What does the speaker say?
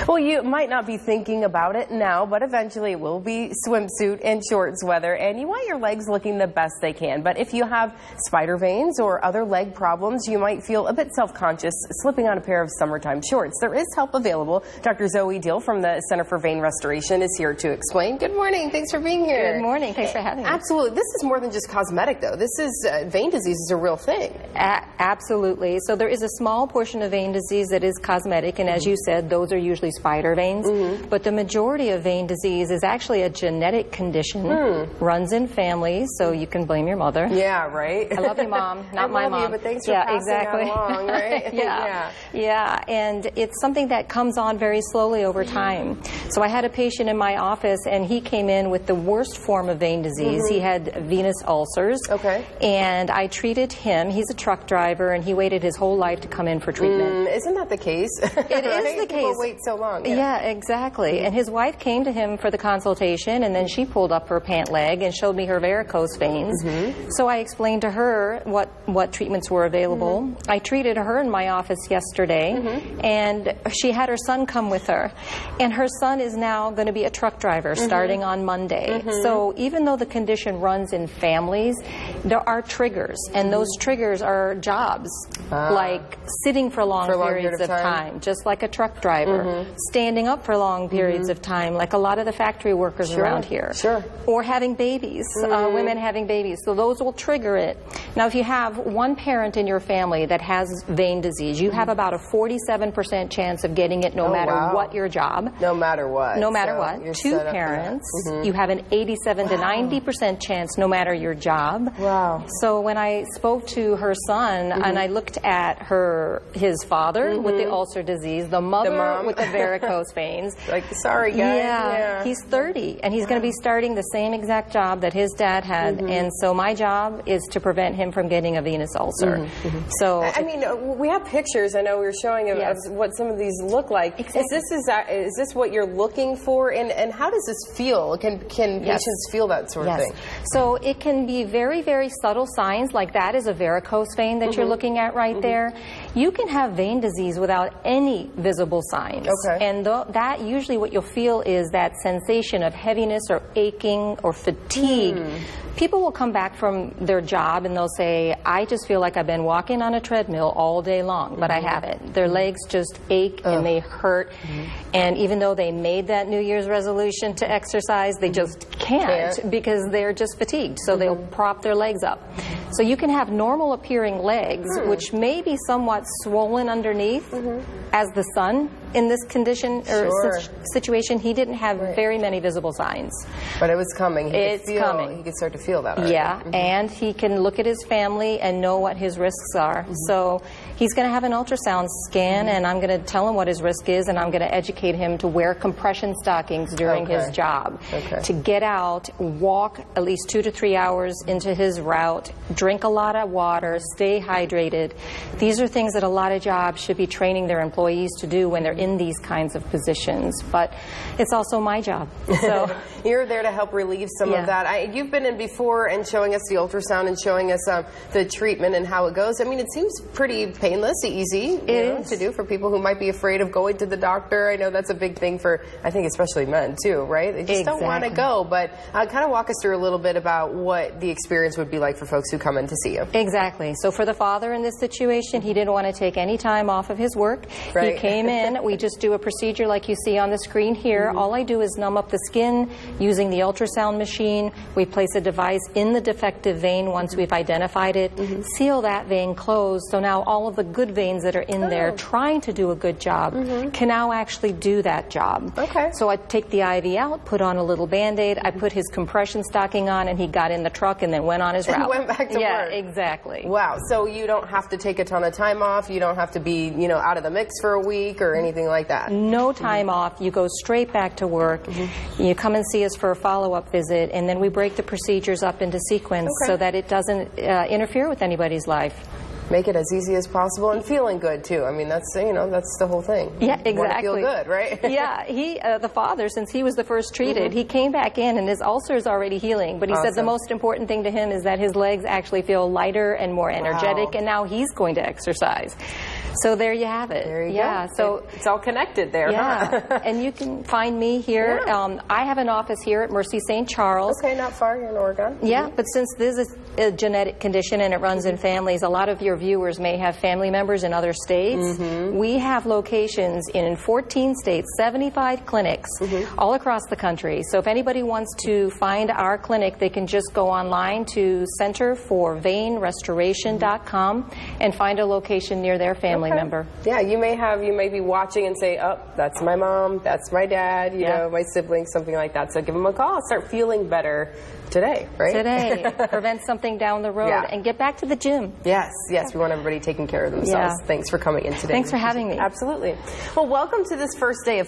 Well, you might not be thinking about it now, but eventually it will be swimsuit and shorts weather, and you want your legs looking the best they can. But if you have spider veins or other leg problems, you might feel a bit self-conscious slipping on a pair of summertime shorts. There is help available. Dr. Zoe Deal from the Center for Vein Restoration is here to explain. Good morning. Thanks for being here. Good morning. Thanks for having me. Absolutely. This is more than just cosmetic, though. This is vein disease is a real thing. Absolutely. So there is a small portion of vein disease that is cosmetic, and as you said, those are usually spider veins. But the majority of vein disease is actually a genetic condition, runs in families, so you can blame your mother. Yeah, right. I love you, Mom, not my mom. I love you, but thanks for passing that along, right? Yeah, and it's something that comes on very slowly over time. So I had a patient in my office, and he came in with the worst form of vein disease. He had venous ulcers. Okay. And I treated him. He's a truck driver, and he waited his whole life to come in for treatment. Isn't that the case? It is the case. People wait so long. Yeah, exactly. And his wife came to him for the consultation, and then she pulled up her pant leg and showed me her varicose veins. So I explained to her what treatments were available. I treated her in my office yesterday, and she had her son come with her. And her son is now going to be a truck driver starting on Monday. So even though the condition runs in families, there are triggers, and those triggers are jobs, like sitting for long periods of time, just like a truck driver, standing up for long periods of time, like a lot of the factory workers around here, or having babies, women having babies. So those will trigger it. Now, if you have one parent in your family that has vein disease, you have about a 47% chance of getting it no matter what your job. No matter what. No matter what. Two parents, you have an 87 to 90% chance no matter your job. Wow. So when I spoke to her son and I looked at his father with the ulcer disease, the mother with the varicose veins. Like, sorry, guys. Yeah, he's 30, and he's going to be starting the same exact job that his dad had, and so my job is to prevent him from getting a venous ulcer. So, I mean, we have pictures. I know we were showing of what some of these look like. Exactly. Is this what you're looking for, and how does this feel? Can patients feel that sort of thing? So it can be very, very subtle signs, like that is a varicose vein that you're looking at right there. You can have vein disease without any visible signs. Okay. And that usually what you'll feel is that sensation of heaviness or aching or fatigue. People will come back from their job and they'll say, I just feel like I've been walking on a treadmill all day long, but I haven't. Their legs just ache and they hurt. And even though they made that New Year's resolution to exercise, they just can't because they're just fatigued. So they'll prop their legs up. So you can have normal appearing legs, which may be somewhat swollen underneath. As the son in this condition or situation, he didn't have very many visible signs. But it was coming. It's coming. He could start to feel that already. Yeah, and he can look at his family and know what his risks are. So he's going to have an ultrasound scan, and I'm going to tell him what his risk is, and I'm going to educate him to wear compression stockings during his job, to get out, walk at least 2 to 3 hours into his route, drink a lot of water, stay hydrated. These are things that a lot of jobs should be training their employees to do when they're in these kinds of positions, but it's also my job. So you're there to help relieve some of that. You've been in before and showing us the ultrasound and showing us the treatment and how it goes. I mean, it seems pretty painless, easy to do for people who might be afraid of going to the doctor. I know that's a big thing for, I think, especially men too, right? They just don't want to go, but kind of walk us through a little bit about what the experience would be like for folks who come in to see you. Exactly. So for the father in this situation, he didn't want to take any time off of his work. He came in, we just do a procedure like you see on the screen here. All I do is numb up the skin using the ultrasound machine. We place a device in the defective vein once we've identified it, seal that vein closed, so now all of the good veins that are in there trying to do a good job can now actually do that job. So I take the IV out, put on a little Band-Aid, I put his compression stocking on, and he got in the truck and then went on his route. Went back to work. Yeah, exactly. Wow, so you don't have to take a ton of time off, you don't have to be, out of the mix for a week or anything like that? No time off. You go straight back to work. You come and see us for a follow-up visit, and then we break the procedures up into sequence so that it doesn't interfere with anybody's life. Make it as easy as possible and feeling good too. I mean, that's that's the whole thing. Yeah, exactly. You want to feel good, right? Yeah, the father, since he was the first treated, he came back in and his ulcer is already healing. But he said the most important thing to him is that his legs actually feel lighter and more energetic, and now he's going to exercise. So there you have it. There you go. So it's all connected there. Yeah, huh? and you can find me here. Yeah. I have an office here at Mercy St. Charles. Okay, not far here in Oregon. Yeah, but since this is a genetic condition and it runs in families, a lot of your viewers may have family members in other states. We have locations in 14 states, 75 clinics all across the country. So if anybody wants to find our clinic, they can just go online to centerforveinrestoration.com and find a location near their family member. Yeah, you may be watching and say, oh, that's my mom, that's my dad, you know, my siblings, something like that. So give them a call. Start feeling better today, right? Today. Prevent something down the road and get back to the gym. Yes, yes. We want everybody taking care of themselves. Thanks for coming in today. Thanks for having me. Absolutely. Well, welcome to this first day of